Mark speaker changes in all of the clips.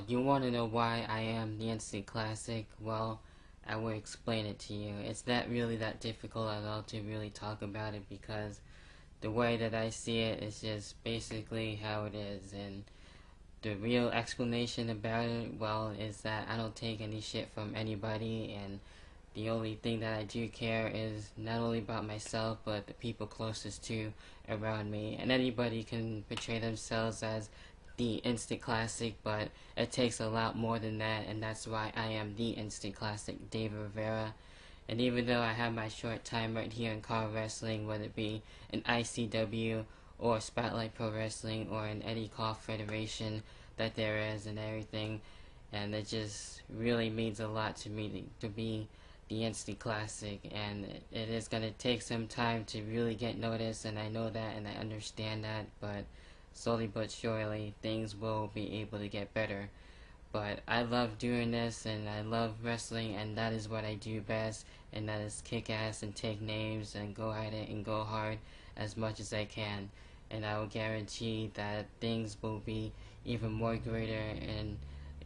Speaker 1: you want to know why I am the instant classic? Well, I will explain it to you. It's not really that difficult at all to really talk about it, because the way that I see it is just basically how it is. And the real explanation about it, well, is that I don't take any shit from anybody, and the only thing that I do care is not only about myself, but the people closest to around me. And anybody can portray themselves as the instant classic, but it takes a lot more than that, and that's why I am the instant classic, David Rivera. And even though I have my short time right here in car wrestling, whether it be in ICW or Spotlight Pro Wrestling or in any call federation that there is and everything, and it just really means a lot to me to be the instant classic. And it is going to take some time to really get noticed, and I know that and I understand that, but slowly but surely things will be able to get better. But I love doing this, and I love wrestling, and that is what I do best, and that is kick ass and take names and go at it and go hard as much as I can. And I will guarantee that things will be even more greater in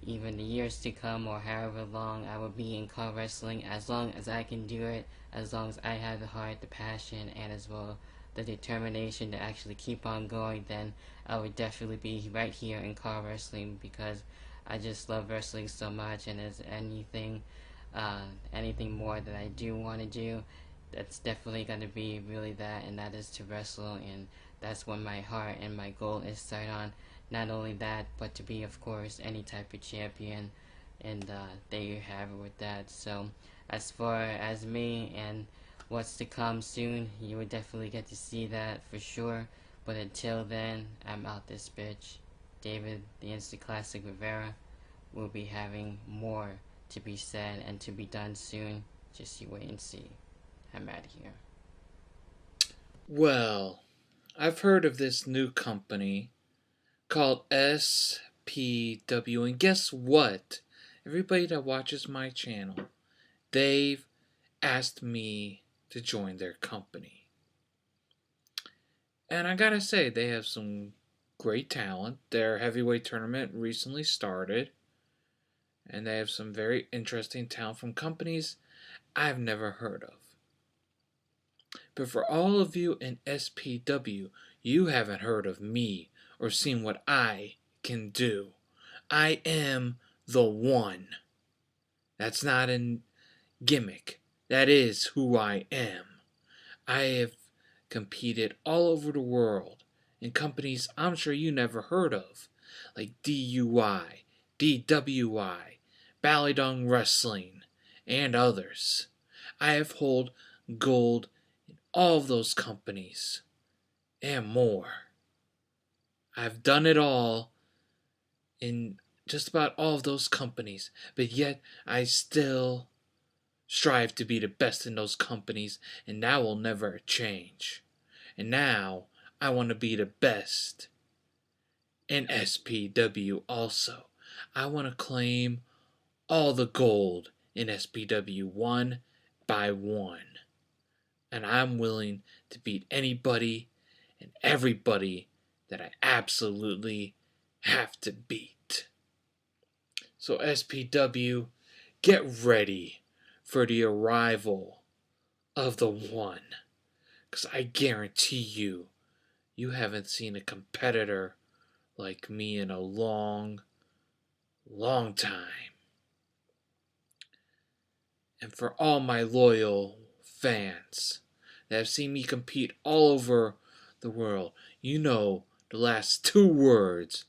Speaker 1: even the years to come, or however long I will be in car wrestling, as long as I can do it, as long as I have the heart, the passion, and as well the determination to actually keep on going. Then I would definitely be right here in car wrestling, because I just love wrestling so much, and is anything more that I do want to do, that's definitely going to be really that, and that is to wrestle, and that's what my heart and my goal is set on. Not only that, but to be, of course, any type of champion, and there you have it with that. So as far as me and what's to come soon, you will definitely get to see that for sure. But until then, I'm out this bitch. David, the Instant Classic Rivera, will be having more to be said and to be done soon. Just you wait and see. I'm out of here.
Speaker 2: Well, I've heard of this new company called SPW, and guess what? Everybody that watches my channel, they've asked me to join their company. And I gotta say, they have some great talent. Their heavyweight tournament recently started, and they have some very interesting talent from companies I've never heard of. But for all of you in SPW, you haven't heard of me or seen what I can do. I am the one. That's not a gimmick. That is who I am. I have competed all over the world in companies I'm sure you never heard of, like DUI, DWI, Ballydung Wrestling, and others. I have held gold in all of those companies and more. I've done it all in just about all of those companies, but yet I still strive to be the best in those companies, and that will never change. And now I want to be the best in SPW also. I want to claim all the gold in SPW one by one. And I'm willing to beat anybody and everybody that I absolutely have to beat. So SPW, get ready for the arrival of the one. Because I guarantee you, you haven't seen a competitor like me in a long, long time. And for all my loyal fans that have seen me compete all over the world, you know the last two words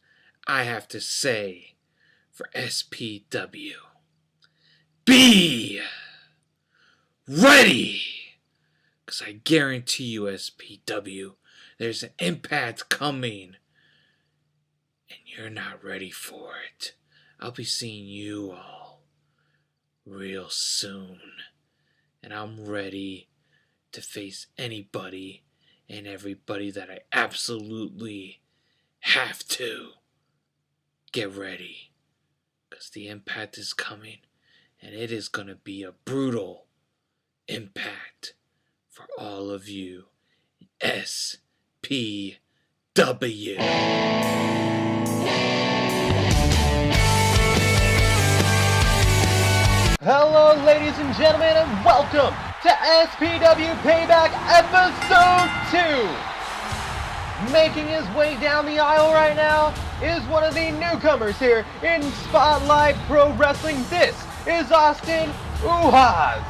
Speaker 2: I have to say for SPW. Be ready! Because I guarantee you, SPW, there's an impact coming, and you're not ready for it. I'll be seeing you all real soon, and I'm ready to face anybody and everybody that I absolutely have to. Get ready, because the impact is coming, and it is going to be a brutal impact for all of you in SPW.
Speaker 3: Hello, ladies and gentlemen, and welcome to SPW Payback Episode 2. Making his way down the aisle right now is one of the newcomers here in Spotlight Pro Wrestling. This is Austin Juhasz.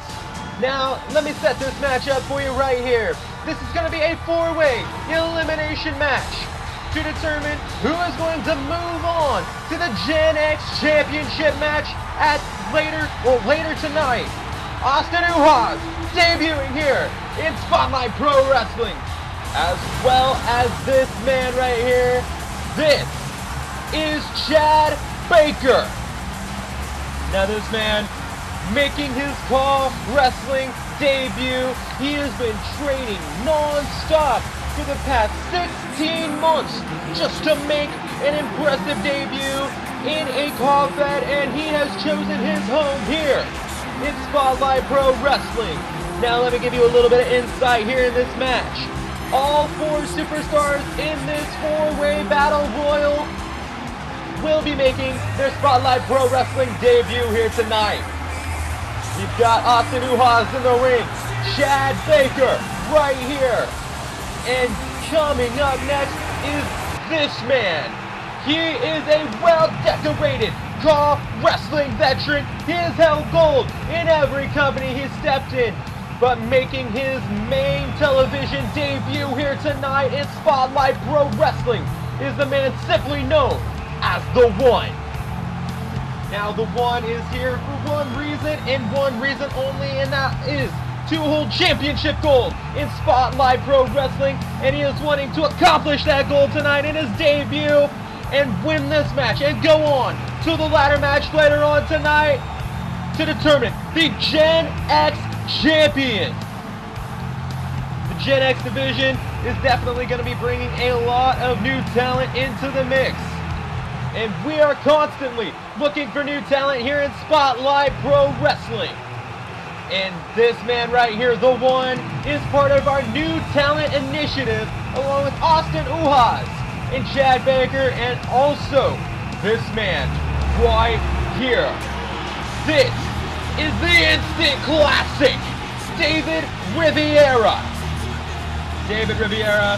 Speaker 3: Now, let me set this match up for you right here. This is going to be a 4-way elimination match to determine who is going to move on to the Gen X Championship match at later tonight. Austin Juhasz debuting here in Spotlight Pro Wrestling, as well as this man right here. This is Chad Baker. Now this man making his Call Wrestling debut. He has been training non-stop for the past 16 months just to make an impressive debut in a combat, and he has chosen his home here in Spotlight Pro Wrestling. Now let me give you a little bit of insight here in this match. All 4 superstars in this 4-way battle royal will be making their Spotlight Pro Wrestling debut here tonight. You've got Austin Juhasz in the ring, Chad Baker right here, and coming up next is this man. He is a well-decorated Call Wrestling veteran. He has held gold in every company he's stepped in, but making his main television debut here tonight in Spotlight Pro Wrestling is the man simply known as The One. Now, The One is here for one reason and one reason only, and that is to hold championship gold in Spotlight Pro Wrestling, and he is wanting to accomplish that goal tonight in his debut and win this match and go on to the ladder match later on tonight to determine the Gen X champion. The Gen X division is definitely going to be bringing a lot of new talent into the mix, and we are constantly looking for new talent here in Spotlight Pro Wrestling. And this man right here, The One, is part of our new talent initiative along with Austin Juhasz and Chad Baker, and also this man right here. This is the instant classic, David Rivera. David Rivera,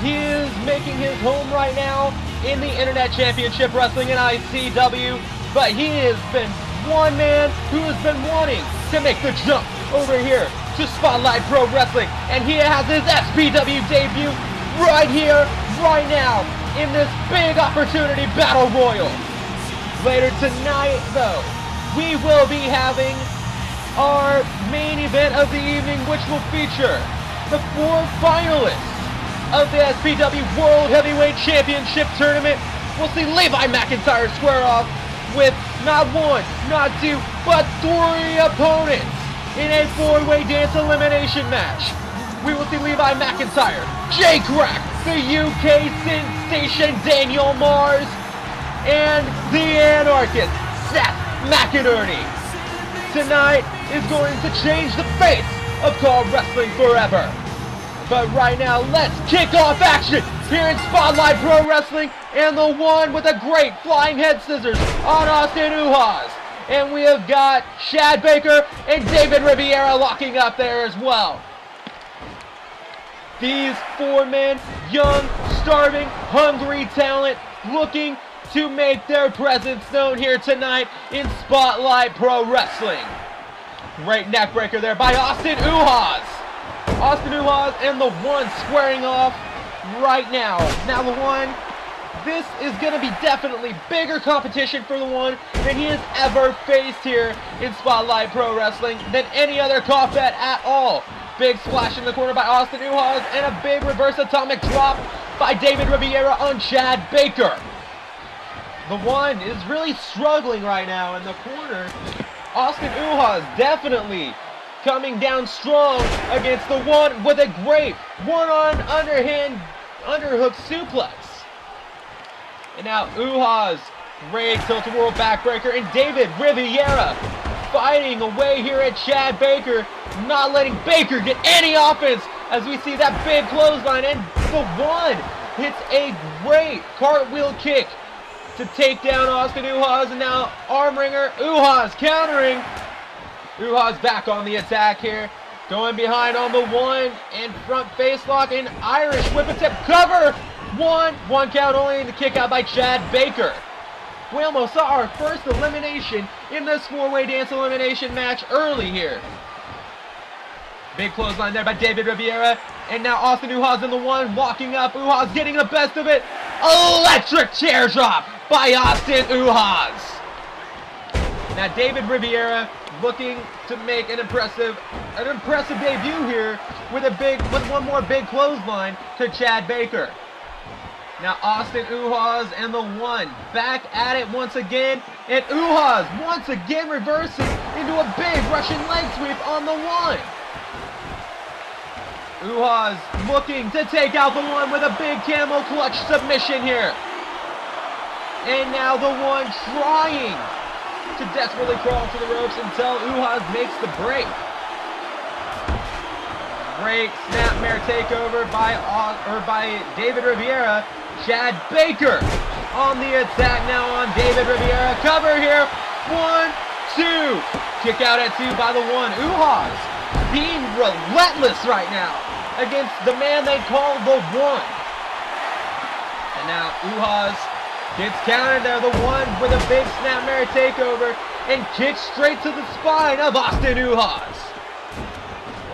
Speaker 3: he is making his home right now in the Internet Championship Wrestling in ICW, but he has been one man who has been wanting to make the jump over here to Spotlight Pro Wrestling, and he has his SPW debut right here, right now, in this big opportunity battle royal. Later tonight, though, we will be having our main event of the evening, which will feature the 4 finalists of the SPW World Heavyweight Championship Tournament. We'll see Levi McIntire square off with not 1, not 2, but 3 opponents in a 4-way dance elimination match. We will see Levi McIntire, Krack, the UK sensation Daniel Mars, and the Anarchist, Seth McInerney. Tonight is going to change the face of Call Wrestling forever. But right now, let's kick off action here in Spotlight Pro Wrestling, and The One with a great flying head scissors on Austin Juhasz. And we have got Chad Baker and David Rivera locking up there as well. These 4 men, young, starving, hungry talent, looking to make their presence known here tonight in Spotlight Pro Wrestling. Great neck breaker there by Austin Juhasz. Austin Juhasz and The One squaring off right now. Now The One, this is going to be definitely bigger competition for The One than he has ever faced here in Spotlight Pro Wrestling than any other combat at all. Big splash in the corner by Austin Juhasz and a big reverse atomic drop by David Rivera on Chad Baker. The One is really struggling right now in the corner. Austin Juhasz definitely coming down strong against The One with a great one-on underhand underhook suplex. And now Juhasz, great tilt-a-whirl backbreaker, and David Rivera fighting away here at Chad Baker, not letting Baker get any offense as we see that big clothesline, and The One hits a great cartwheel kick to take down Austin Juhasz, and now arm wringer Juhasz countering, Juhasz back on the attack here. Going behind on the one and front face lock and Irish whip attempt cover. One count only, and the kick out by Chad Baker. We almost saw our first elimination in this four-way dance elimination match early here. Big clothesline there by David Rivera. And now Austin Juhasz in the one, walking up. Juhasz getting the best of it. Electric chair drop by Austin Juhasz. Now David Rivera looking to make an impressive debut here with one more big clothesline to Chad Baker. Now Austin Juhasz and the one, back at it once again, and Juhasz once again reversing into a big Russian leg sweep on the one. Juhasz looking to take out the one with a big camel clutch submission here. And now the one trying to desperately crawl to the ropes until Juhasz makes the break. Great snapmare takeover by David Rivera. Chad Baker on the attack now on David Rivera. Cover here. 1, 2. Kick out at 2 by the one. Juhasz being relentless right now against the man they call the one. And now Juhasz gets countered there. The one with a big snapmare takeover and kicks straight to the spine of Austin Juhasz.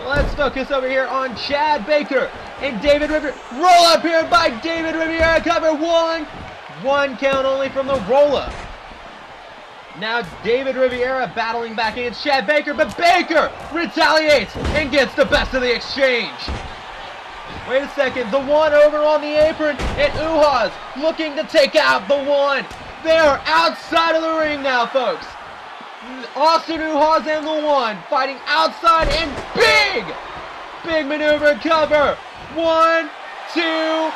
Speaker 3: Let's focus over here on Chad Baker and David Rivera. Roll up here by David Rivera. Cover 1. 1 count only from the roll up. Now David Rivera battling back against Chad Baker, but Baker retaliates and gets the best of the exchange. Wait a second, the one over on the apron, and Juhasz looking to take out the one. They are outside of the ring now, folks. Austin Juhasz and the one fighting outside, and big maneuver cover. 1, 2,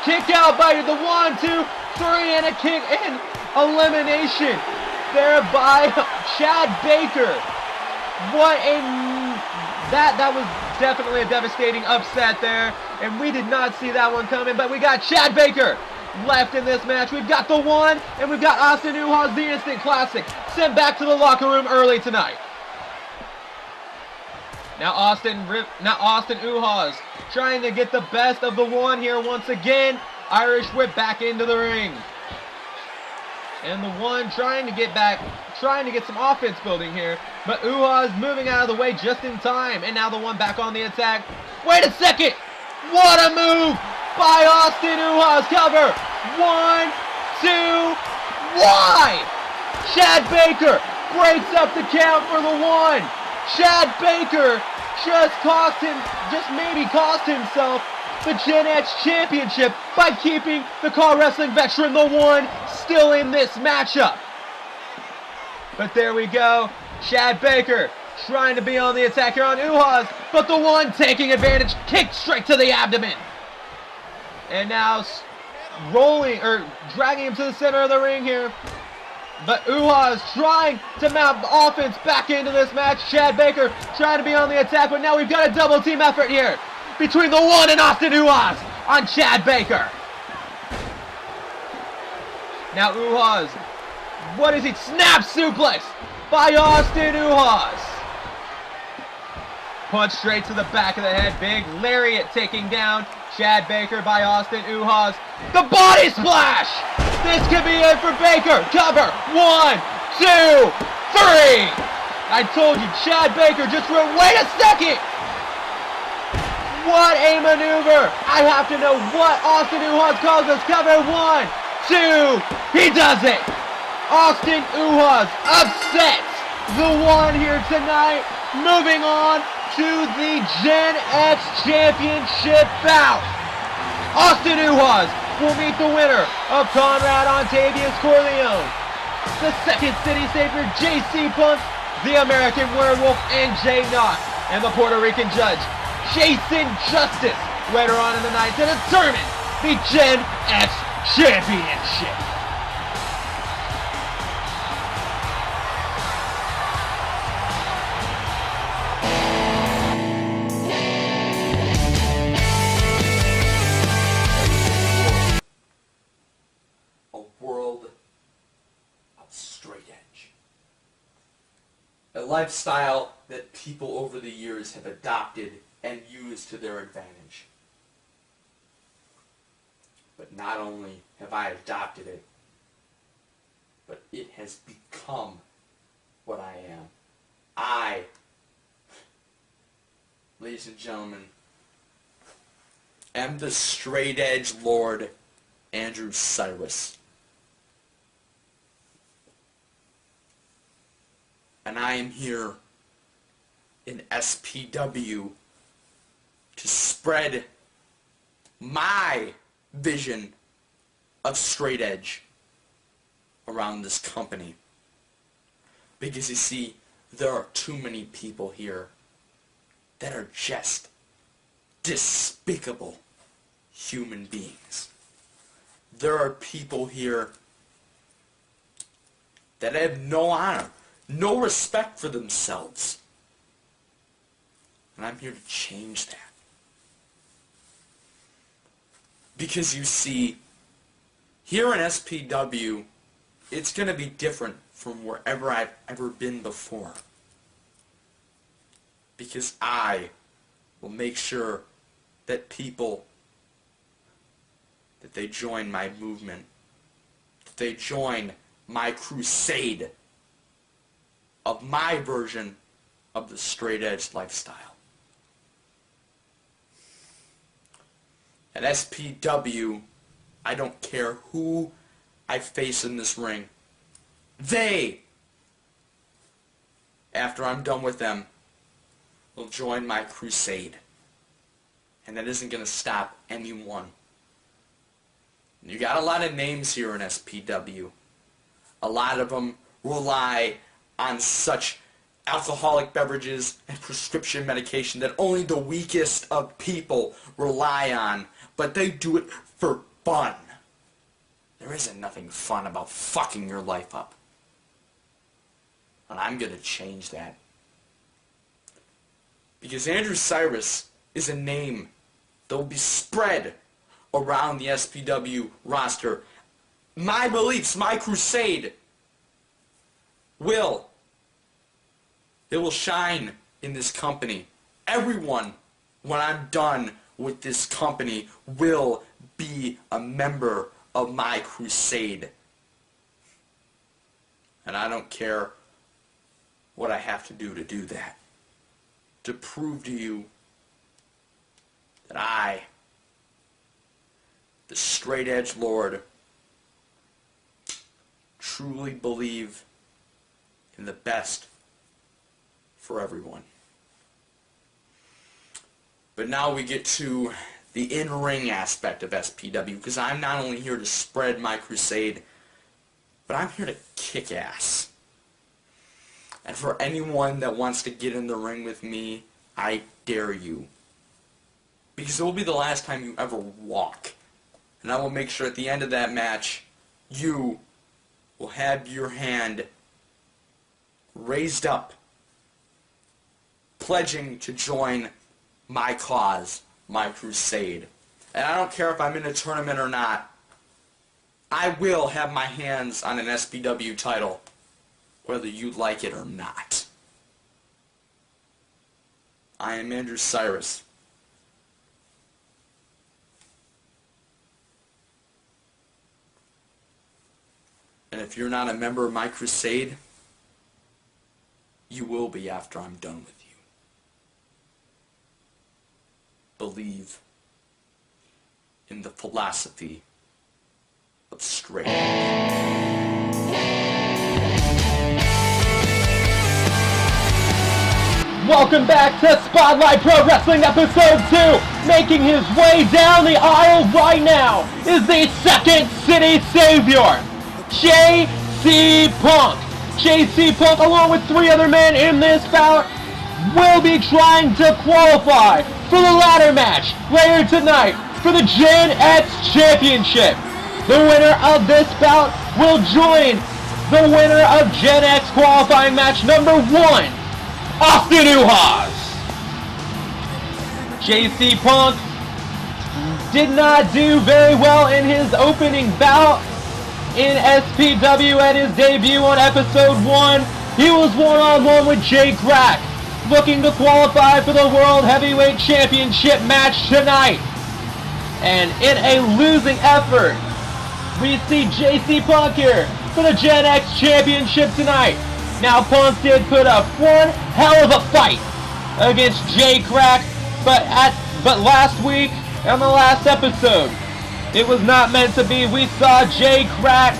Speaker 3: kick out by the 1, 2, 3, and a kick and elimination there by Chad Baker. That was definitely a devastating upset there, and we did not see that one coming, but we got Chad Baker left in this match. We've got the one, and we've got Austin Juhasz, the Instant Classic, sent back to the locker room early tonight. Now Austin Juhasz trying to get the best of the one here once again. Irish whip back into the ring. And the one trying to get some offense building here. But Juhasz moving out of the way just in time. And now the one back on the attack. Wait a second! What a move by Austin Juhasz. Cover. 1, 2, why? Chad Baker breaks up the count for the one. Chad Baker just maybe cost himself the Gen X Championship by keeping the car wrestling veteran, the one, still in this matchup. But there we go. Chad Baker trying to be on the attack here on Juhasz, but the one taking advantage, kicked straight to the abdomen. And now dragging him to the center of the ring here. But Juhasz trying to mount offense back into this match. Chad Baker trying to be on the attack, but now we've got a double team effort here between the one and Austin Juhasz on Chad Baker. Now Juhasz, what is he? Snap suplex by Austin Juhasz. Punch straight to the back of the head. Big lariat taking down Chad Baker by Austin Juhasz. The body splash! This could be it for Baker. Cover. 1, 2, 3. I told you, Chad Baker just wrote, wait a second! What a maneuver! I have to know what Austin Juhasz calls this. Cover. 1, 2. He does it! Austin Juhasz upsets the one here tonight. Moving on to the Gen X Championship bout. Austin Juhasz will meet the winner of Conrad Ontavious Corleone, the Second City Savior JC Punk, the American Werewolf and Jay Knox, and the Puerto Rican judge Jason Justice later on in the night to determine the Gen X Championship.
Speaker 4: lifestyle that people over the years have adopted and used to their advantage. But not only have I adopted it, but it has become what I am. I, ladies and gentlemen, am the straight edge Lord Andrew Cyrus. And I am here in SPW to spread my vision of straight edge around this company. Because you see, there are too many people here that are just despicable human beings. There are people here that have no honor, no respect for themselves. And I'm here to change that. Because you see, here in SPW, it's going to be different from wherever I've ever been before. Because I will make sure that people, that they join my movement, that they join my crusade of my version of the straight edge lifestyle. At SPW, I don't care who I face in this ring. They, after I'm done with them, will join my crusade. And that isn't going to stop anyone. You got a lot of names here in SPW. A lot of them rely on such alcoholic beverages and prescription medication that only the weakest of people rely on. But they do it for fun. There isn't nothing fun about fucking your life up. And I'm going to change that. Because Andrew Cyrus is a name that will be spread around the SPW roster. My beliefs, my crusade will shine in this company. Everyone, when I'm done with this company, will be a member of my crusade. And I don't care what I have to do that. To prove to you that I, the straight edge Lord, truly believe in the best for everyone. But now we get to the in-ring aspect of SPW, because I'm not only here to spread my crusade, but I'm here to kick ass. And for anyone that wants to get in the ring with me, I dare you. Because it will be the last time you ever walk. And I will make sure at the end of that match, you will have your hand raised up, pledging to join my cause, my crusade. And I don't care if I'm in a tournament or not, I will have my hands on an SPW title, whether you like it or not. I am Andrew Cyrus. And if you're not a member of my crusade, you will be after I'm done with you. Believe in the philosophy of straight edge.
Speaker 3: Welcome back to Spotlight Pro Wrestling Episode 2. Making his way down the aisle right now is the Second City Savior, J.C. Punk. J.C. Punk, along with 3 other men in this bout, will be trying to qualify for the ladder match later tonight for the Gen X Championship. The winner of this bout will join the winner of Gen X qualifying match number 1, Austin Juhasz. J.C. Punk did not do very well in his opening bout in SPW at his debut on episode 1, he was one-on-one with Jay Krack, looking to qualify for the World Heavyweight Championship match tonight. And in a losing effort, we see JC Punk here for the Gen X Championship tonight. Now Punk did put up one hell of a fight against Jay Krack, but last week on the last episode, it was not meant to be. We saw Jay Krack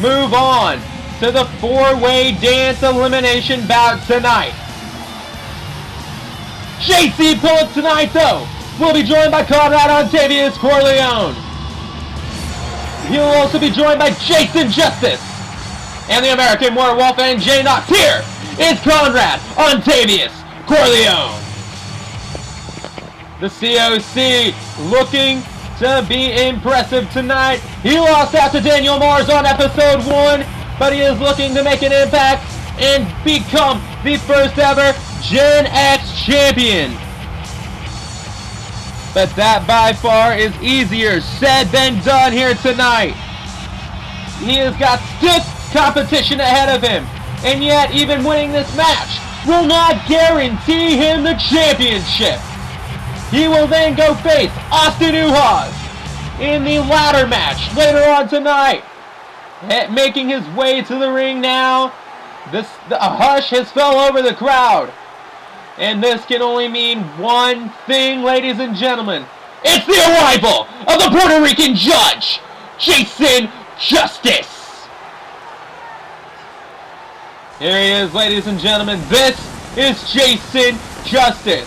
Speaker 3: move on to the 4-way dance elimination bout tonight. JC Punk tonight, though, will be joined by Conrad Ontavious Corleone. He will also be joined by Jason Justice and the American Werewolf and Jay Knox. Here is Conrad Ontavious Corleone. The COC looking to be impressive tonight. He lost out to Daniel Mars on episode 1, but he is looking to make an impact and become the first ever Gen X champion. But that by far is easier said than done here tonight. He has got stiff competition ahead of him, and yet even winning this match will not guarantee him the championship. He will then go face Austin Juhasz in the ladder match later on tonight. Making his way to the ring now. A hush has fell over the crowd. And this can only mean one thing, ladies and gentlemen. It's the arrival of the Puerto Rican judge, Jason Justice. Here he is, ladies and gentlemen. This is Jason Justice.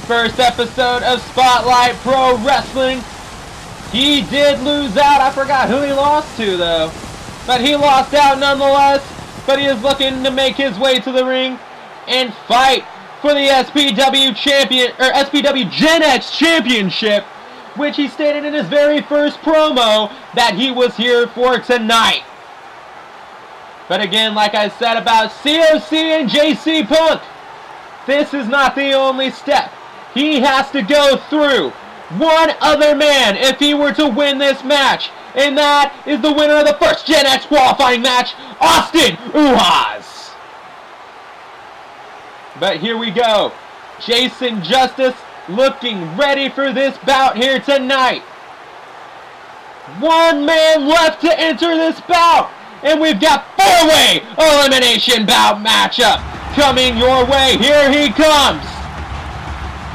Speaker 3: First episode of Spotlight Pro Wrestling. He did lose out. I forgot who he lost to, though. But he lost out nonetheless. But he is looking to make his way to the ring and fight for the SPW Gen X Championship, which he stated in his very first promo that he was here for tonight. But again, like I said about COC and JC Punk, this is not the only step. He has to go through one other man if he were to win this match, and that is the winner of the first Gen X qualifying match, Austin Juhasz. But here we go. Jason Justice looking ready for this bout here tonight. One man left to enter this bout. And we've got 4-way elimination bout matchup coming your way. Here he comes.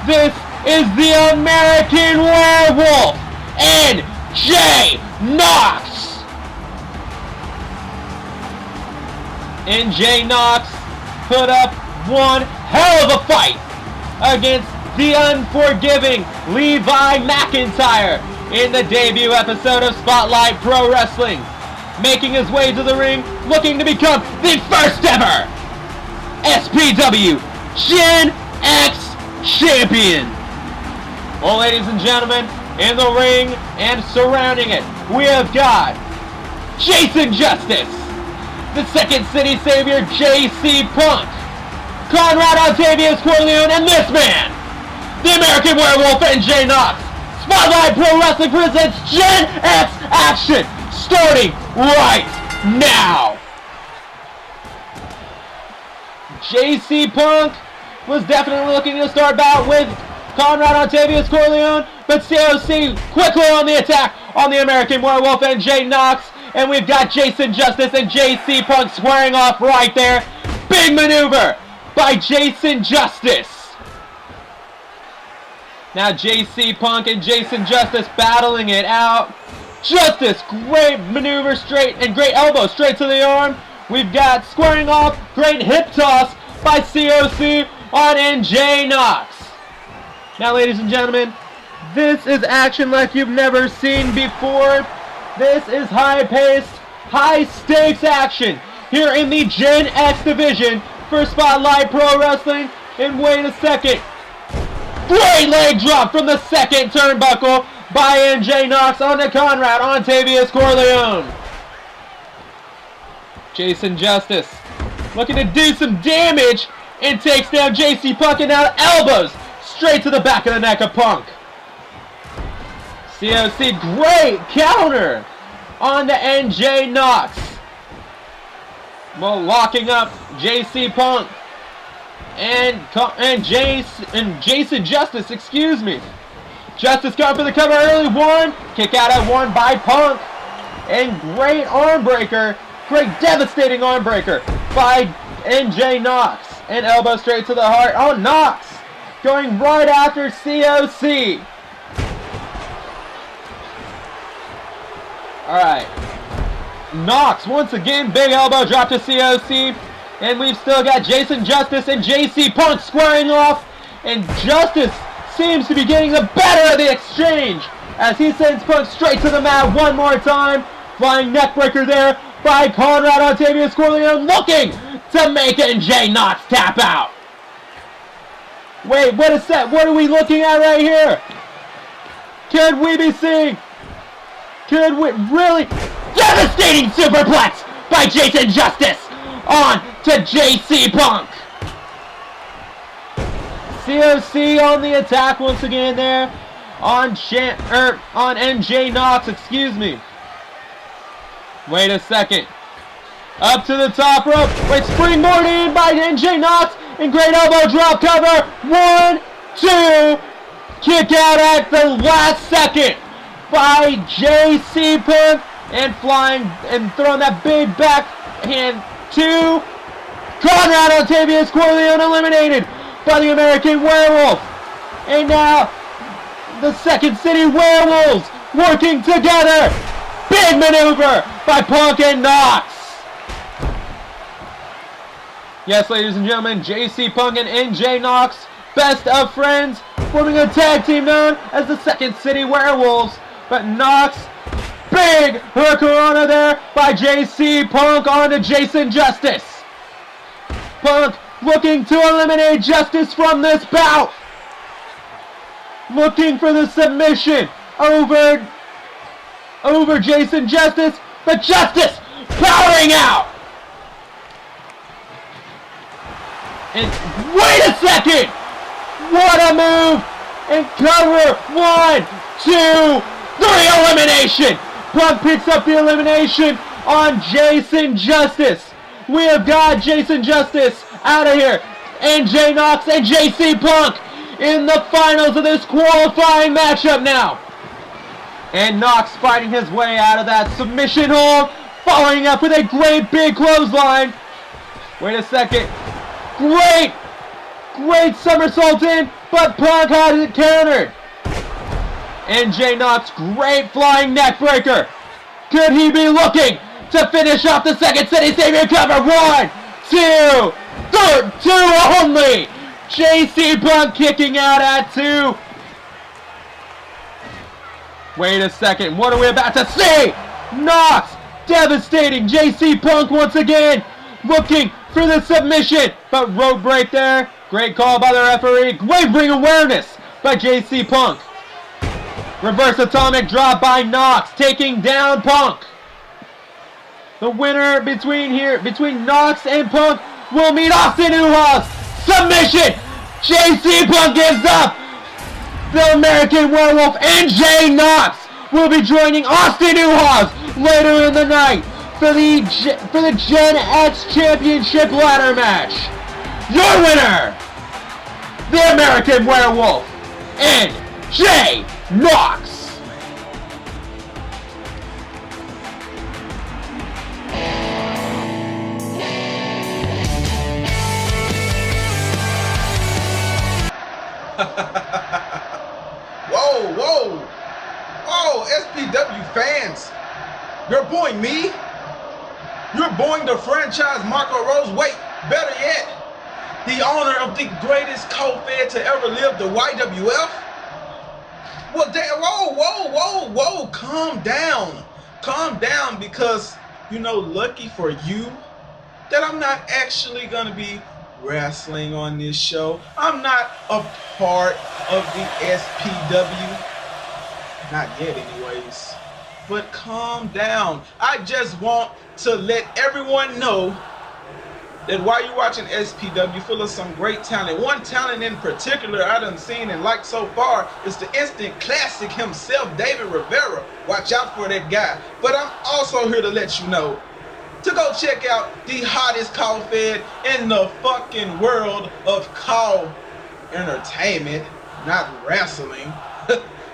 Speaker 3: This is the American Werewolf and Jay Knox. And Jay Knox put up one hell of a fight against the Unforgiving Levi McIntire in the debut episode of Spotlight Pro Wrestling. Making his way to the ring, looking to become the first ever SPW Gen X champion. Well, ladies and gentlemen, in the ring and surrounding it, we have got Jason Justice, the Second City Savior JC Punk, Conrad Ontavious Corleone, and this man, the American Werewolf and Jay Knox. Spotlight Pro Wrestling presents Gen X action, starting right now. JC Punk was definitely looking to start bout with Conrad Ontavious Corleone, but COC quickly on the attack on the American Werewolf and Jay Knox, and we've got Jason Justice and JC Punk squaring off right there. Big maneuver by Jason Justice. Now JC Punk and Jason Justice battling it out. Justice, great maneuver straight and great elbow straight to the arm. We've got squaring off, great hip toss by COC on NJ Knox. Now, ladies and gentlemen, this is action like you've never seen before. This is high-paced, high-stakes action here in the Gen X division for Spotlight Pro Wrestling. And wait a second. Great leg drop from the second turnbuckle by NJ Knox onto Conrad Ontavious Corleone. Jason Justice looking to do some damage and takes down JC Punk, and now elbows straight to the back of the neck of Punk. COC, great counter on the NJ Knox. Well, locking up JC Punk and Jason Justice, excuse me. Justice going for the cover early. One. Kick out at one by Punk. And great arm breaker. Great devastating arm breaker by NJ Knox. And elbow straight to the heart. Oh, Knox going right after COC. Alright. Knox once again. Big elbow drop to COC. And we've still got Jason Justice and JC Punk squaring off. And Justice seems to be getting the better of the exchange as he sends Punk straight to the mat one more time. Flying neckbreaker there by Conrad Ontavious Corleone, looking to make NJ Knox tap out. Wait, what is that? What are we looking at right here? Could we be seeing? Could we really? Devastating superplex by Jason Justice on to JC Punk. COC on the attack once again there on NJ Knox, excuse me. Wait a second. Up to the top rope. Wait, springboard in by NJ Knox and great elbow drop cover. 1, 2. Kick out at the last second by JC Punk and flying and throwing that big backhand to Conrad Ontavious Corleone, eliminated by the American Werewolf. And now the Second City Werewolves working together. Big maneuver by Punk and Knox. Yes, ladies and gentlemen, JC Punk and NJ Knox, best of friends, forming a tag team known as the Second City Werewolves. But Knox, big hurricanrana there by JC Punk onto Jason Justice. Punk looking to eliminate Justice from this bout. Looking for the submission over Jason Justice, but Justice powering out. And wait a second! What a move! And cover. 1, 2, 3, elimination! Punk picks up the elimination on Jason Justice. We have got Jason Justice out of here. NJ Knox and JC Punk in the finals of this qualifying matchup now. And Knox fighting his way out of that submission hold, following up with a great big clothesline. Wait a second. Great somersault in, but Punk has it countered. NJ Knox, great flying neck breaker. Could he be looking to finish off the Second City Savior cover? 1, 2, 2 only. JC Punk kicking out at 2. Wait a second, what are we about to see? Knox devastating JC Punk once again, looking for the submission, but rope break there. Great call by the referee. Great ring awareness by JC Punk. Reverse atomic drop by Knox, taking down Punk. The winner between Knox and Punk will meet Austin Juhasz. Submission. JC Punk gives up. The American Werewolf and NJ Knox will be joining Austin Juhasz later in the night for the Gen X Championship ladder match. Your winner, the American Werewolf and NJ Knox.
Speaker 5: Whoa, SPW fans, you're booing me? You're booing the franchise Marco Rose? Wait, better yet, the owner of the greatest co-fed to ever live, the YWF? Well, damn, whoa, calm down, because, lucky for you, that I'm not actually gonna be wrestling on this show. I'm not a part of the SPW. Not yet anyways. But calm down. I just want to let everyone know that while you're watching SPW, full of some great talent. One talent in particular I done seen and liked so far is the instant classic himself, David Rivera. Watch out for that guy. But I'm also here to let you know to go check out the hottest call fed in the fucking world of call entertainment, not wrestling.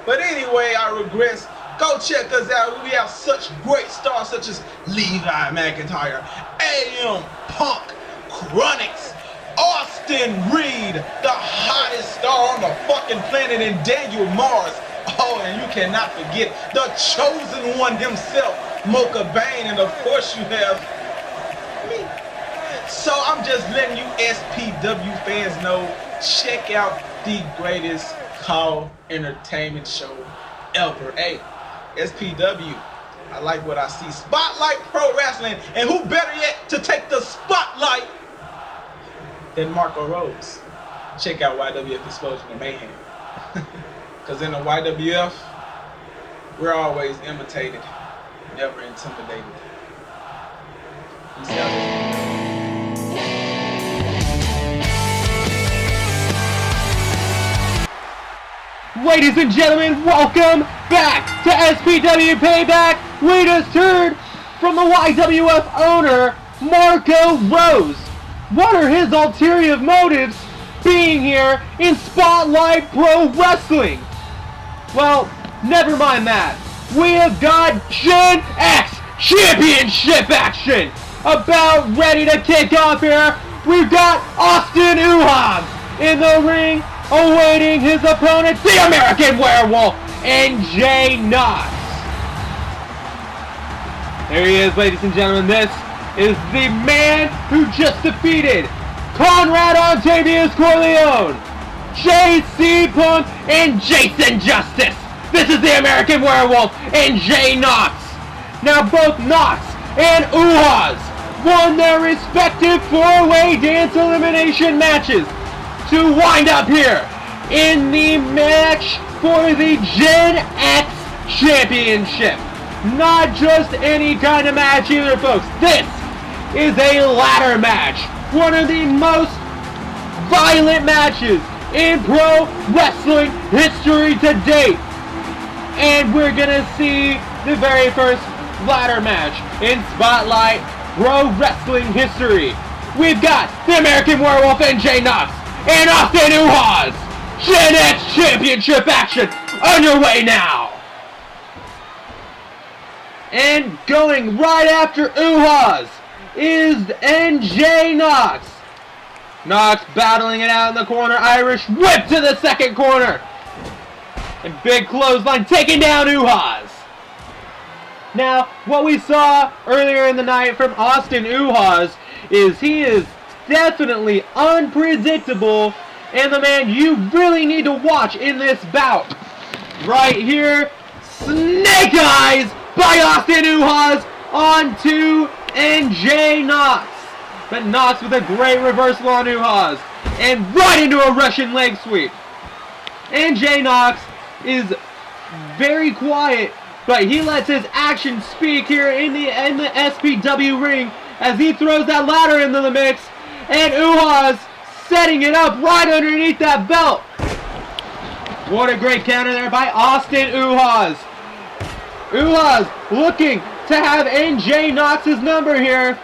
Speaker 5: But anyway, I regress. Go check us out. We have such great stars such as Levi McIntire, AM Punk, Chronix, Austin Reed, the hottest star on the fucking planet, and Daniel Mars. Oh, and you cannot forget the chosen one himself, Mocha Bane, and of course you have me. So I'm just letting you SPW fans know, check out the greatest call entertainment show ever. Hey, SPW, I like what I see. Spotlight Pro Wrestling, and who better yet to take the spotlight than Marco Rose. Check out YWF Explosion and Mayhem. Because in the YWF, we're always imitated, never intimidated. Peace out.
Speaker 3: Ladies and gentlemen, welcome back to SPW Payback. We just heard from the YWF owner, Marco Rose. What are his ulterior motives being here in Spotlight Pro Wrestling? Well, never mind that. We have got Gen X Championship action about ready to kick off here. We've got Austin Juhasz in the ring, awaiting his opponent, the American Werewolf, and Knox. There he is, ladies and gentlemen. This is the man who just defeated Conrad Ontavious Corleone, JC Punk, and Jason Justice. This is the American Werewolf and Knox. Now both Knox and Juhasz won their respective 4-way dance elimination matches to wind up here in the match for the Gen X Championship. Not just any kind of match either, folks. This is a ladder match. One of the most violent matches in pro wrestling history to date. And we're gonna see the very first ladder match in Spotlight Pro Wrestling history. We've got the American Werewolf and Knox and Austin Juhasz. Gen X Championship action underway now. And going right after Juhasz is Knox. Knox battling it out in the corner. Irish whip to the second corner. And big clothesline taking down Juhasz. Now, what we saw earlier in the night from Austin Juhasz is he is definitely unpredictable and the man you really need to watch in this bout. Right here, Snake Eyes by Austin Juhasz onto Knox. But Knox with a great reversal on Juhasz and right into a Russian leg sweep. And Knox is very quiet, but he lets his actions speak here in the SPW ring as he throws that ladder into the mix, and Juhasz setting it up right underneath that belt. What a great counter there by Austin Juhasz. Juhasz looking to have Knox's number here.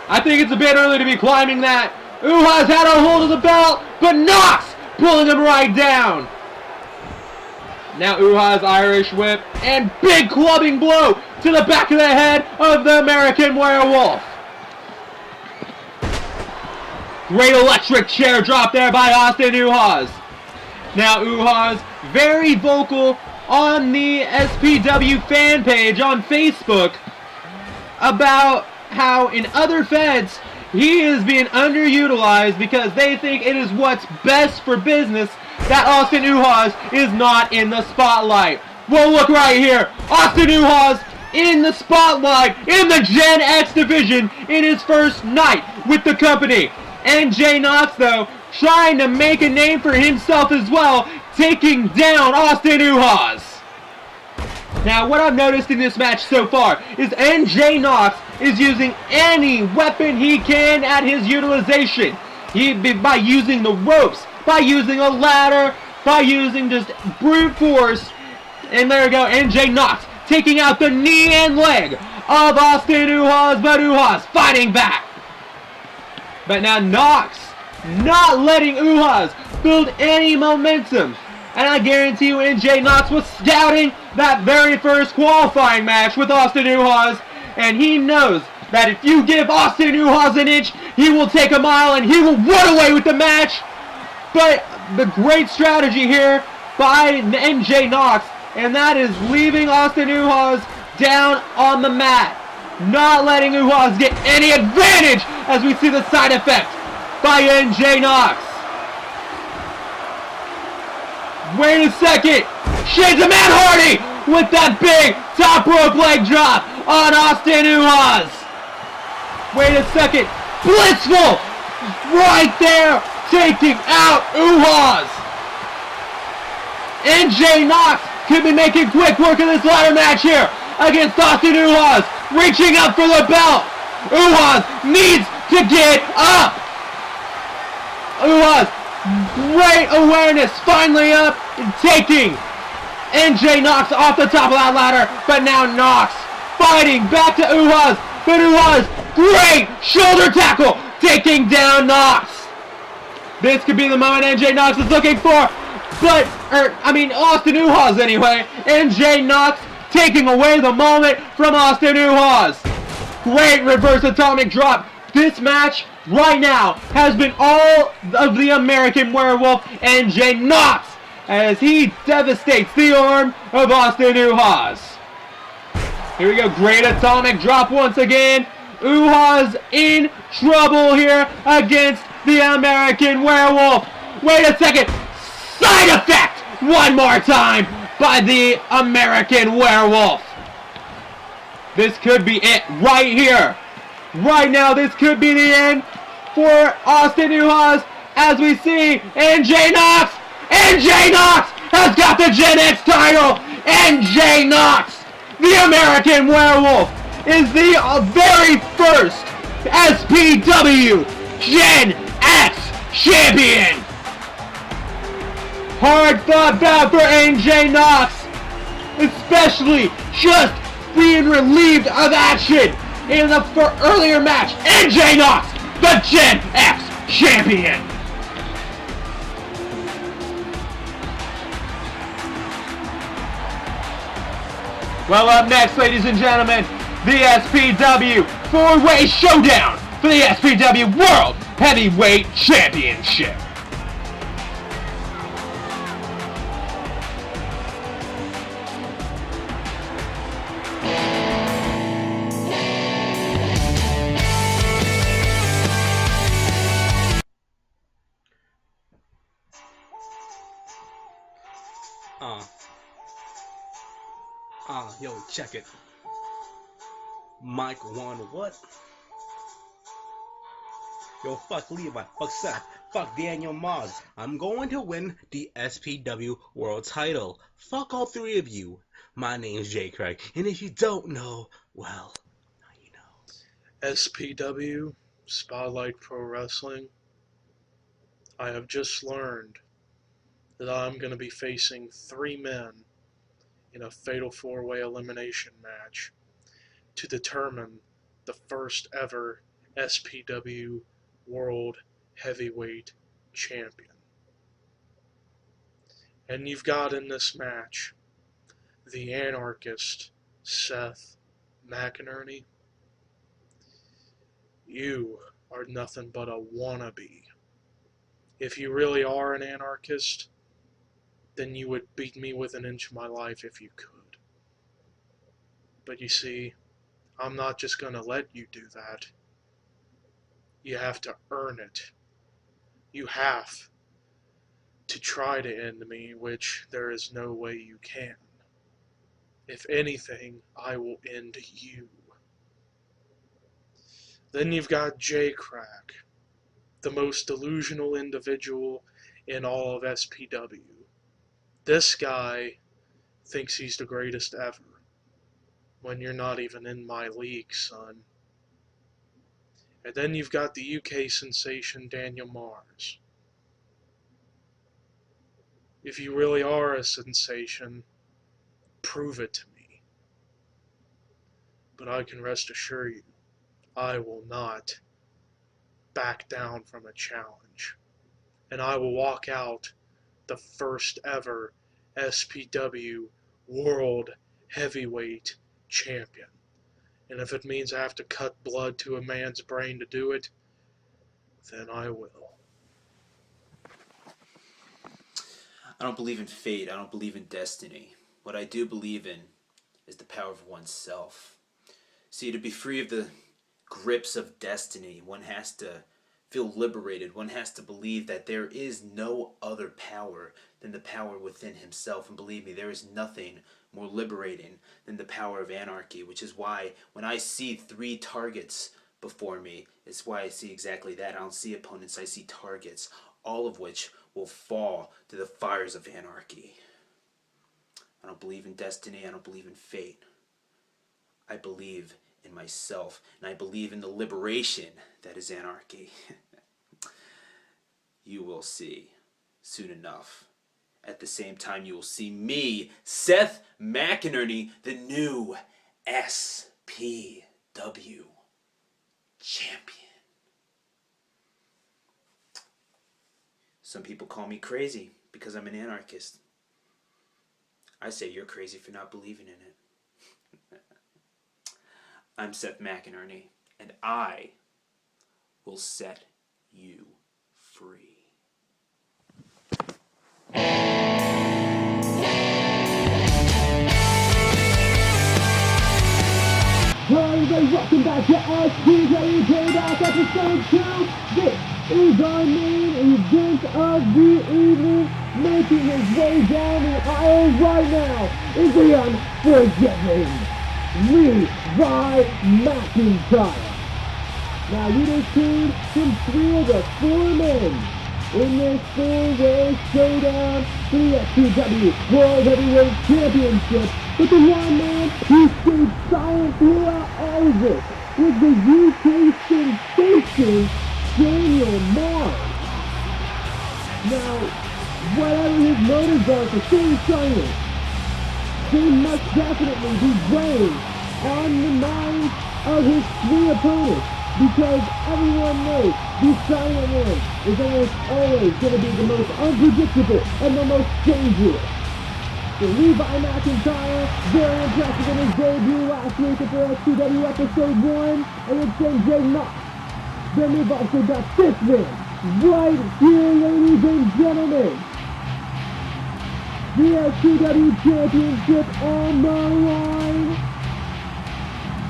Speaker 3: I think it's a bit early to be climbing that. Juhasz had a hold of the belt, but Knox pulling him right down. Now Juhasz Irish whip and big clubbing blow to the back of the head of the American Werewolf. Great electric chair drop there by Austin Juhasz. Now Juhasz very vocal on the SPW fan page on Facebook about how in other feds he is being underutilized because they think it is what's best for business that Austin Juhasz is not in the spotlight. Well, look right here. Austin Juhasz in the spotlight in the Gen X division in his first night with the company. And Knox, though, trying to make a name for himself as well, taking down Austin Juhasz. Now, what I've noticed in this match so far is Knox is using any weapon he can at his utilization. By using the ropes, by using a ladder, by using just brute force. And there we go, Knox taking out the knee and leg of Austin Juhasz, but Juhasz fighting back. But now Knox not letting Juhasz build any momentum. And I guarantee you NJ Knox was scouting that very first qualifying match with Austin Juhasz, and he knows that if you give Austin Juhasz an inch, he will take a mile and he will run away with the match. But the great strategy here by NJ Knox, and that is leaving Austin Juhasz down on the mat, not letting Juhasz get any advantage, as we see the side effect by NJ Knox. Wait a second, Shades of Matt Hardy with that big top rope leg drop on Austin Juhasz. Wait a second, Blissful right there, taking out Juhasz. NJ Knox could be making quick work of this ladder match here against Austin Juhasz, reaching up for the belt. Juhasz needs to get up. Juhasz, great awareness, finally up and taking NJ Knox off the top of that ladder, but now Knox fighting back to Juhasz, but Juhasz, great shoulder tackle, taking down Knox. This could be the moment NJ Knox is looking for, but, Austin Juhasz anyway. NJ Knox taking away the moment from Austin Juhasz. Great reverse atomic drop. This match right now has been all of the American Werewolf NJ Knox as he devastates the arm of Austin Juhasz. Here we go, great atomic drop once again. Juhasz in trouble here against the American Werewolf. Wait a second, side effect one more time by the American Werewolf. This could be it right here. Right now, this could be the end for Austin Juhasz as we see NJ Knox. NJ Knox has got the Gen X title. NJ Knox, the American Werewolf, is the very first SPW Gen X champion. Hard fought bout for NJ Knox, especially just being relieved of action in the earlier match. NJ Knox, the Gen X champion. Well, up next, ladies and gentlemen, the SPW 4-way showdown for the SPW World Heavyweight Championship.
Speaker 6: Yo, check it. Mike 1, what? Yo, fuck Levi, fuck Seth, fuck Daniel Mars. I'm going to win the SPW World Title. Fuck all three of you. My name's J. Krack, and if you don't know, well, now you know.
Speaker 2: SPW, Spotlight Pro Wrestling. I have just learned that I'm going to be facing 3 men in a fatal 4-way elimination match to determine the first ever SPW World Heavyweight Champion. And you've got in this match the Anarchist, Seth McInerney. You are nothing but a wannabe. If you really are an Anarchist, then you would beat me with an inch of my life if you could. But you see, I'm not just going to let you do that. You have to earn it. You have to try to end me, which there is no way you can. If anything, I will end you. Then you've got J. Krack, the most delusional individual in all of SPW. This guy thinks he's the greatest ever, when you're not even in my league, son. And then you've got the UK sensation Daniel Mars. If you really are a sensation, prove it to me.
Speaker 7: But I can rest assure you, I will not back down from a challenge. And I will walk out the first ever SPW World Heavyweight Champion. And if it means I have to cut blood to a man's brain to do it, then I will.
Speaker 8: I don't believe in fate. I don't believe in destiny. What I do believe in is the power of oneself. See, to be free of the grips of destiny, one has to feel liberated. One has to believe that there is no other power than the power within himself. And believe me, there is nothing more liberating than the power of anarchy, which is why when I see 3 targets before me, it's why I see exactly that. I don't see opponents, I see targets, all of which will fall to the fires of anarchy. I don't believe in destiny, I don't believe in fate. I believe in myself, and I believe in the liberation that is anarchy. You will see soon enough. At the same time, you will see me, Seth McInerney, the new SPW champion. Some people call me crazy because I'm an anarchist. I say you're crazy for not believing in it. I'm Seth McInerney, and I will set you free.
Speaker 3: Hello everybody, welcome back to SPW Payback episode 2. This is our main event of the evening. Making his way down the aisle right now is the Unforgiving Levi McIntire. Now you just seen from 3 of the 4 men in this 4-way showdown for the SPW World Heavyweight Championship. But the one man who stayed silent throughout all of this was the UK sensation, Daniel Mars. Now, whatever his motives are for staying silent, they must definitely be weighing on the minds of his 3 opponents, because everyone knows the silent one is almost always going to be the most unpredictable and the most dangerous. So Levi McIntire, very impressive in his debut last week at the SPW episode 1 against Knox. Then we've also got this man, right here, ladies and gentlemen. The SPW Championship on the line.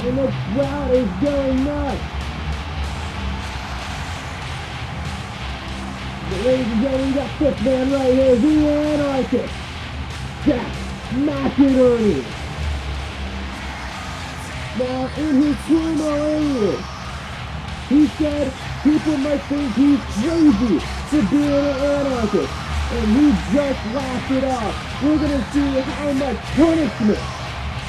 Speaker 3: And the crowd is going nuts. But ladies and gentlemen, we got this man right here, the Anarchist, Seth McInerney. Now, in his promo earlier, he said people must think he's crazy for being an anarchist, and he just laughed it off. We're going to see how much punishment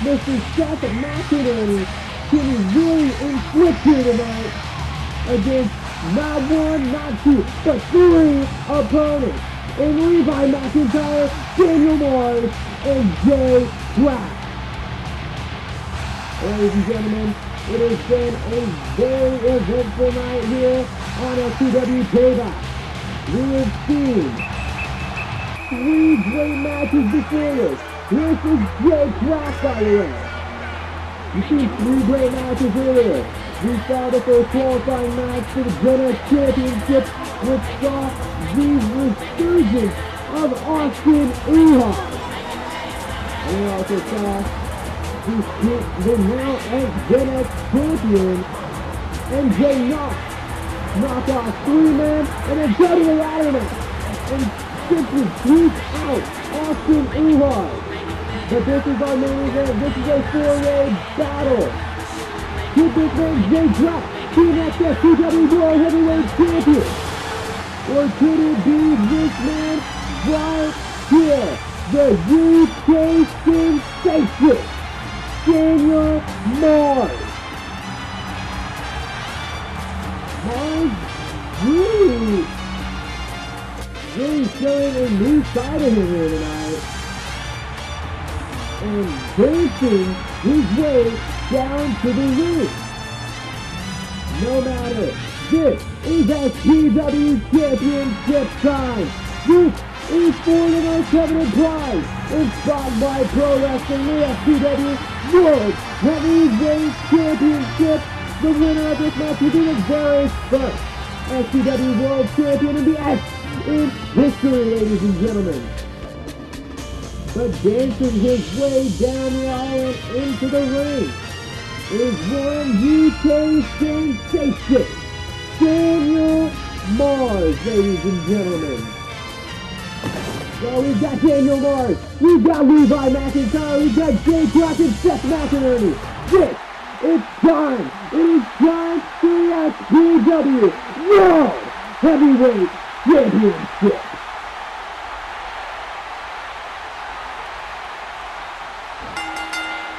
Speaker 3: Mr. Seth McInerney can really inflict here tonight against not 1, not 2, but 3 opponents in Levi McIntire, Daniel Mars, and Jay Krack. Ladies and gentlemen, it has been a very eventful night here on SPW Payback. We have seen 3 great matches before this. This is Jay Krack, by the way. You've seen 3 great matches earlier. We saw the first qualifying match for the Gen X Championship, which saw the resurgence of Austin Juhasz. And we also saw the now Gen X champion, MJ Knox, knock off 3 men and then go to the ladder match and simply beat out Austin Juhasz. But this is our main event. This is a 4-way battle. Could this man Jay Krack be next SPW World Heavyweight Champion? Or could it be this man right here, the UK sensation, Daniel Mars? Mars really showing a new side of him here tonight.
Speaker 9: and dancing his way down to the ring. No matter, this is SPW Championship time. This is for the North Covenant Prize, inspired by Pro Wrestling, the SPW World Heavyweight Championship. The winner of this match will be the very first SPW World Champion in the X in history, ladies and gentlemen. But dancing his way down the aisle and into the ring is one UK sensation, Daniel Mars, ladies and gentlemen. So we've got Daniel Mars, we've got Levi McIntire, we've got Jay Krack and Seth McInerney. This is time. It is time for the SPW World Heavyweight Championship.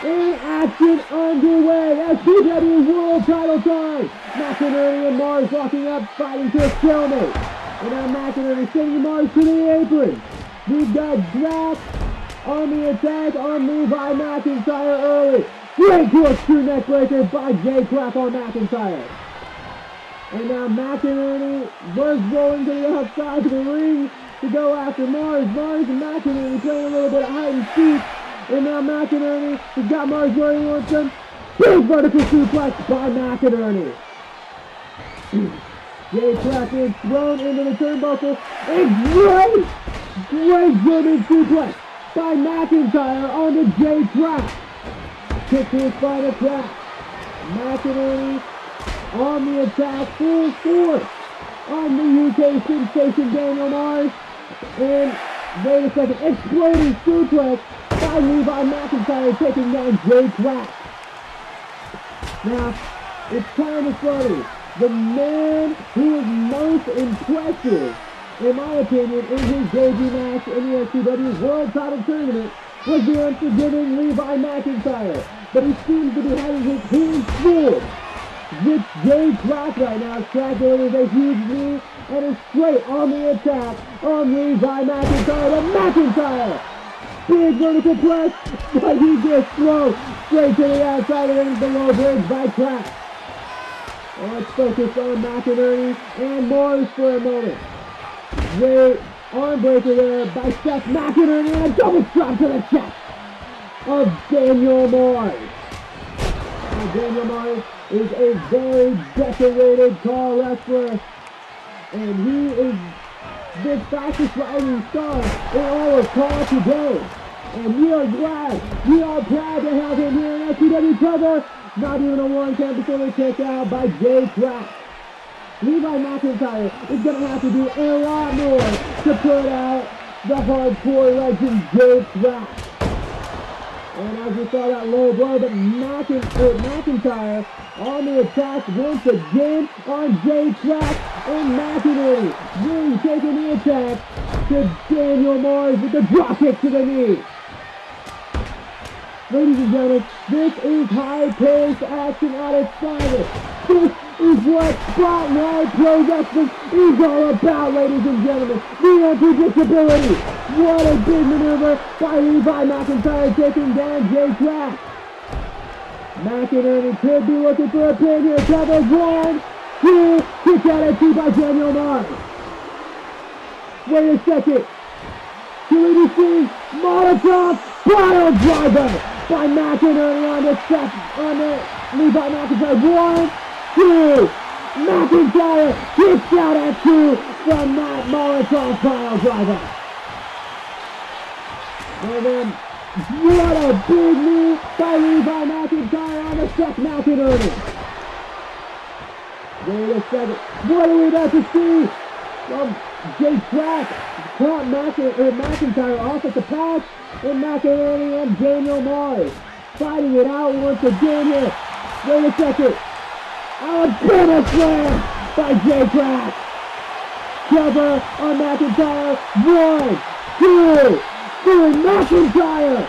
Speaker 9: And action underway. SPW World Title time. McInerney and Mars locking up, fighting to a stalemate. And now McInerney sending Mars to the apron. We've got Drax on the attack on Levi McIntire early. Great corkscrew neckbreaker by Jay Krack on McIntyre. And now McInerney was rolling to the outside of the ring to go after Mars. Mars and McInerney playing a little bit of hide and seek. And now McInerney has got Mars where he wants him. Big vertical suplex by McInerney. Jay Krack is thrown into the turnbuckle. And great German suplex by McIntyre onto Jay Krack. Kick to his spinal crack. McInerney on the attack, full force on the UK sensation Daniel Mars. And wait a second, exploding suplex by Levi McIntire taking down Jay Krack. Now, it's kind of funny. The man who is most impressive, in my opinion, in his debut match in the SPW World Title Tournament was the Unforgiving Levi McIntire. But he seems to be having his hands full with Jay Krack right now. Krack delivers a huge knee and is straight on the attack on Levi McIntire. But McIntyre, big vertical press, but he gets thrown straight to the outside of the ring below bridge by Krack. Let's focus on McInerney and Mars for a moment. Great arm breaker there by Seth McInerney and a double drop to the chest of Daniel Mars. Now Daniel Mars is a very decorated tall wrestler, and he is the fastest rising star in all of Call today. And we are glad, we are proud to have him here in SPW cover. Not even a one-count before they kick out by Jay Krack. Levi McIntyre is going to have to do a lot more to put out the hardcore legend Jay Krack. And as we saw that low blow, but McIntyre on the attack once again on Jay Krack, and McInerney really taking the attack to Daniel Mars with the drop kick to the knee. Ladies and gentlemen, this is high-paced action at its finest. This is what Spotlight Pro Wrestling is all about, ladies and gentlemen. The unpredictability. What a big maneuver by Levi McIntyre taking down Jay Krack. McInerney could be looking for a pin here. Cover 1, 2, kick out at 2 by Daniel Mars. Wait a second. Can we be seeing Molotov pile driver by McInerney on the Levi McIntyre. 1, 2. McIntyre kicks out at 2 from that Molotov pile driver. And then, what a big knee by Levi McIntyre on the Seth McInerney. Wait a second. What are we about to see? Well, Jay Krack caught McIntyre off at the pass, and McInerney and Daniel Mars fighting it out once again here. Wait a second. Alabama slam by Jay Krack. Cover on McIntyre. 1, 2, 3. McIntyre.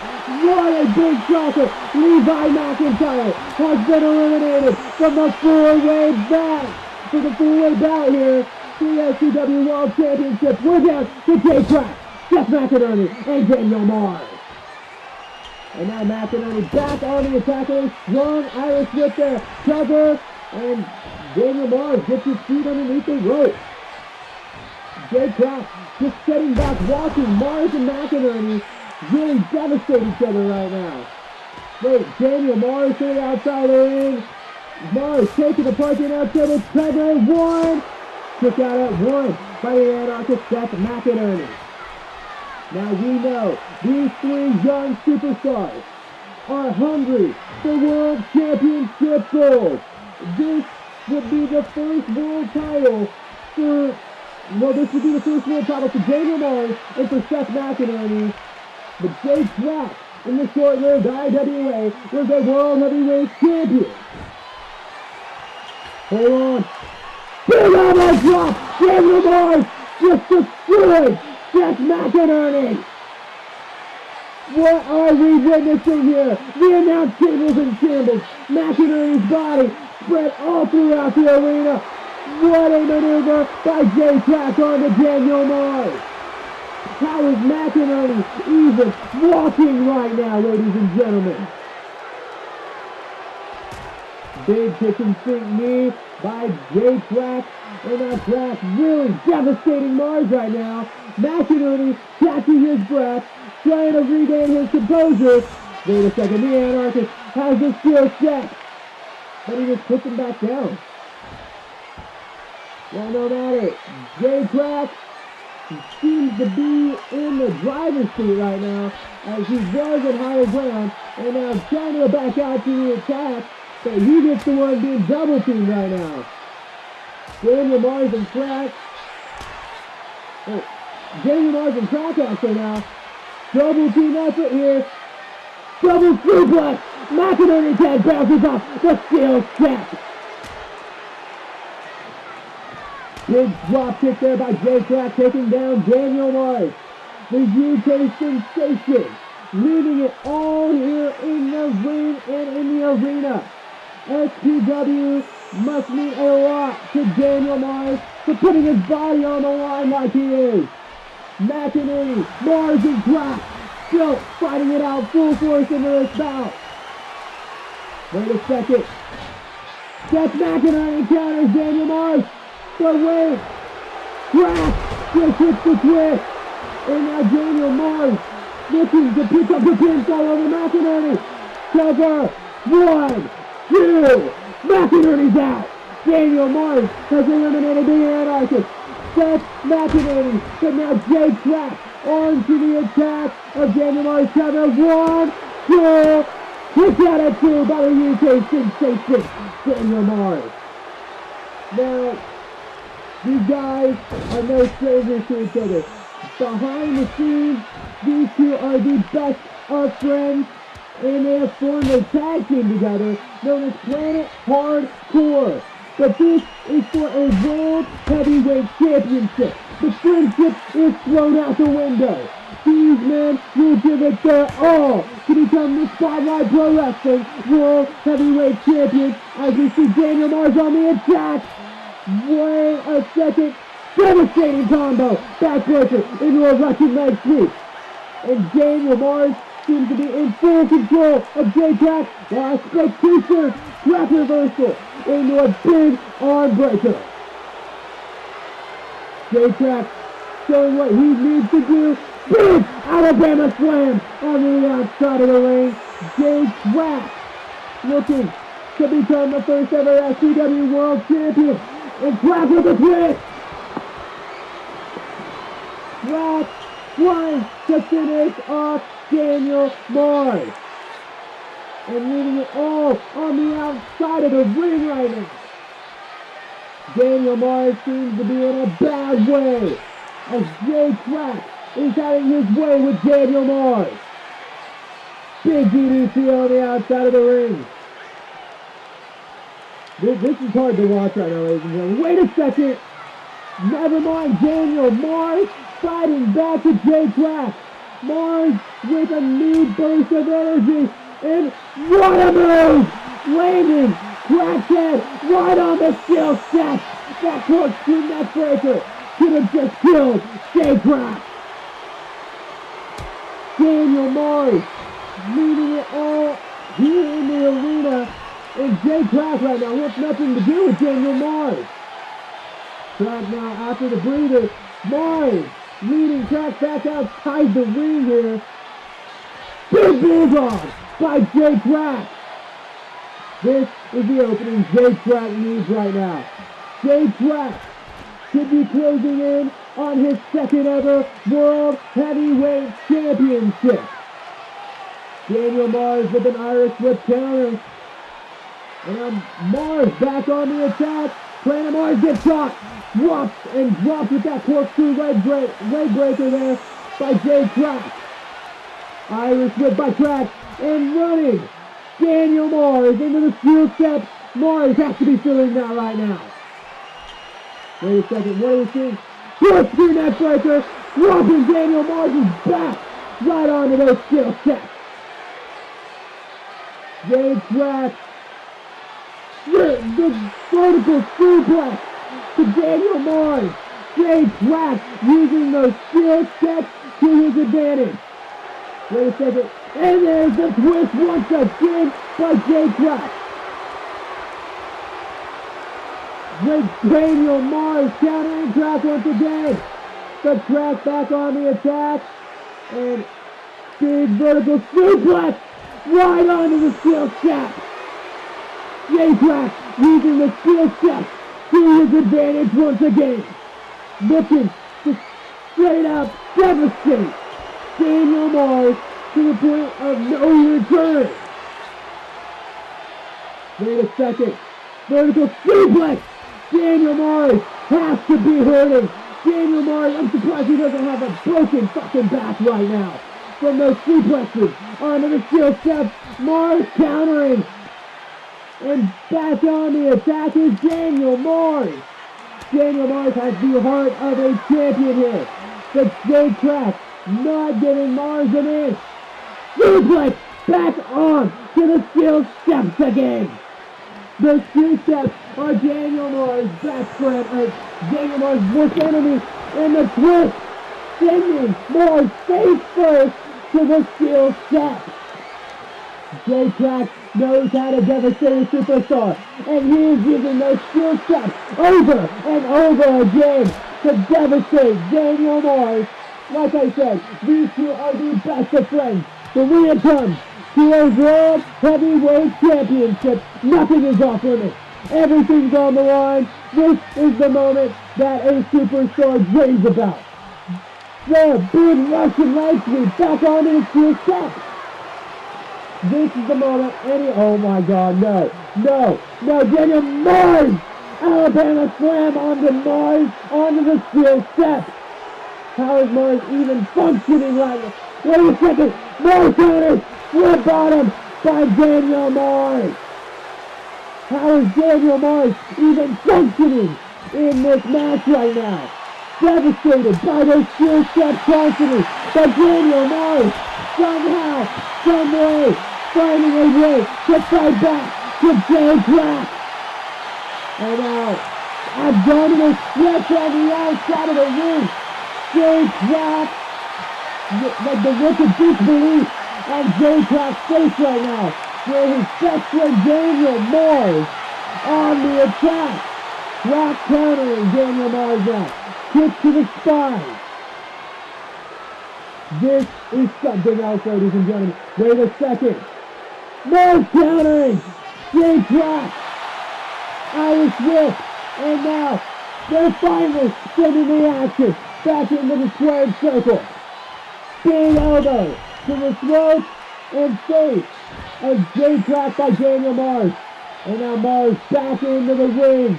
Speaker 9: What a big shocker. Levi McIntyre has been eliminated from the four-way bout. For the four-way bout here. The SPW World Championship. We're down to Jay Krack, Seth McInerney, and Daniel Mars. And now McInerney back on the attack with a strong Irish whip there. Cover, and Daniel Mars gets his feet underneath the rope. Jay Krack just sitting back watching Mars and McInerney really devastate each other right now. Wait, Daniel Mars to the outside of the ring. Mars taking the parking out table. Cover, one. Kick out at one by the Anarchist Seth McInerney. Now we know these three young superstars are hungry for World Championship gold. This would be the first world title for, well, this would be the first world title for Daniel Mars and for Seth McInerney. But Jay Krack in the short-lived IWA was a World Heavyweight Champion. Hold on. Big elbow drop! Daniel Mars just destroyed Seth McInerney! What are we witnessing here? The announce table's in shambles. McInerney's body spread all throughout the arena. What a maneuver by Jay Krack on to Daniel Mars. How is McInerney even walking right now, ladies and gentlemen? Big kitchen sink knee by Jay Krack. And now Krack really devastating Mars right now. McInerney catching his breath, trying to regain his composure. Wait a second, the Anarchist has the steel set, but he just puts him back down. Well, no matter. Jay Krack seems to be in the driver's seat right now as he was at higher ground and now trying to go back out to the attack, but he gets the one being double teamed right now. Daniel Mars and Krack. Oh, Daniel Mars and Krack actually now. Double team effort here. Double suplex. McInerney's head bounces off the steel set. Big drop kick there by Jay Krack taking down Daniel Mars. The UK sensation leaving it all here in the ring and in the arena. SPW must mean a lot to Daniel Mars for putting his body on the line like he is. McInerney, Mars, and Krack still fighting it out full force into this bout. Wait a second. Seth McInerney counters Daniel Mars. But wait. Krack just hits the twist. And now Daniel Mars looking to pick up the pinfall over McInerney. Cover. 1, 2. McInerney's out. Daniel Mars has eliminated the Anarchist. Seth McInerney, but now Jay Krack on to the attack of Daniel Mars. Cover. 1, 2. Kick out at 2 by the UK sensation, Daniel Mars. Now, these guys are no strangers to each other. Behind the scenes, these two are the best of friends, and they have formed a tag team together known as Planet Hardcore. But this is for a World Heavyweight Championship. The friendship is thrown out the window. These men will give it their all to become the Spotlight Pro Wrestling World Heavyweight Champions as we see Daniel Mars on the attack. Wait a second. Devastating combo. Backbreaker into a Russian leg sweep. And Daniel Mars seems to be in full control of Jay Krack. While a spectacular Krack reversal into a big arm breaker. Jay Krack showing what he needs to do. Big Alabama slam on the outside of the ring. Jay Krack looking to become the first ever SPW World Champion. And Krack with a twist. Krack trying to finish off Daniel Mars. And leaving it all on the outside of the ring right now. Daniel Mars seems to be in a bad way as Jay Krack is having his way with Daniel Mars. Big DDT on the outside of the ring. This is hard to watch right now, ladies and gentlemen. Wait a second. Never mind, Daniel Mars fighting back to Jay Krack. Mars with a new burst of energy. And what a move! Landing Krack's head right on the steel set. That corkscrew neckbreaker could have just killed Jay Krack. Daniel Mars leading it all here in the arena. And Jay Krack right now wants nothing to do with Daniel Mars. Krack now after the breather. Mars leading Krack back outside the ring here. Big bulldog by Jay Krack. This is the opening Jay Krack needs right now. Jay Krack should be closing in on his second ever World Heavyweight Championship. Daniel Mars with an Irish whip counter. And Mars back on the attack. Brandon Mars gets shot. Drops with that corkscrew leg breaker there by Jay Krack. Irish whip by Krack. And running Daniel Mars into the steel steps. Mars has to be feeling that right now. Wait a second, what are we seeing? Corkscrew neck breaker. Dropping Daniel Mars' back right onto those steel steps. Jay Krack. The vertical suplex to Daniel Mars. Jay Krack using those steel steps to his advantage. Wait a second. And there's the twist once again by Jay Krack. Great Daniel Mars countering Krack once again. The Krack back on the attack. And big vertical suplex right onto the steel steps. Jay Krack using the steel steps to his advantage once again. Looking to straight out devastate Daniel Mars to the point of no return. Wait a second. Vertical suplex. Daniel Mars has to be hurting. Daniel Mars, I'm surprised he doesn't have a broken fucking back right now. From those suplexes onto the steel steps. Mars countering. And back on the attack is Daniel Mars. Daniel Mars has the heart of a champion here. But Jay Krack not giving Mars an inch. Suplex back on to the steel steps again. The steel steps are Daniel Mars' best friend, Daniel Mars' worst enemy. And the twist sending Mars face first to the steel steps. Jay Krack knows how to devastate a superstar, and he is using those steel steps over and over again to devastate Daniel Mars. Like I said, these two are the best of friends. But when it comes to a World Heavyweight Championship, nothing is off limits. Everything's on the line. This is the moment that a superstar dreams about. The big Russian leg sweep back onto the steel steps. This is the moment oh my god, no, Daniel Mars! Alabama slam onto Mars, onto the steel steps. How is Mars even functioning right now? Wait a second, Mars counter, flip bottom by Daniel Mars. How is Daniel Mars even functioning in this match right now? Devastated by those steel steps constantly, but Daniel Mars somehow, some way, finding a way to fight back to Jay Krack. And now, abdominal stretch on the outside of the ring. Jay Krack, like the look of disbelief on Jay Krack's face right now, where his best friend Daniel Mars on the attack. Krack countering Daniel Mars now. Kick to the spine. This is something else, ladies and gentlemen. Wait a second. Mars countering. Jay Krack. Irish whip. And now they're finally sending the action back into the squared circle. Big elbow to the throat and face of Jay Krack by Daniel Mars. And now Mars back into the ring.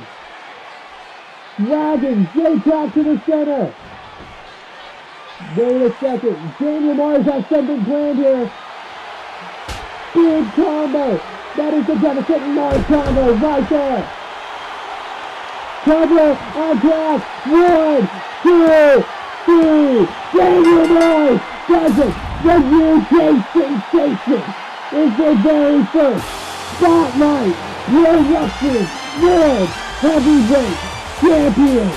Speaker 9: Dragging Jay Krack to the center. Wait a second. Daniel Mars has something planned here. Big combo. That is the devastating Mars combo right there. Cover on Krack. 1, 2, 3. Daniel Mars does it. The UK sensation is the very first Spotlight Pro Wrestling World Heavyweight Champion.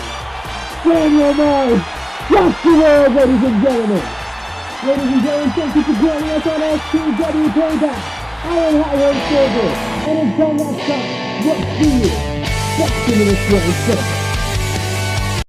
Speaker 9: Daniel Mars, just the world, ladies and gentlemen. Ladies and gentlemen, thank you for joining us on SPW Payback. I am HaiHoSilver, and until next time, we'll see you back in the Way Silver.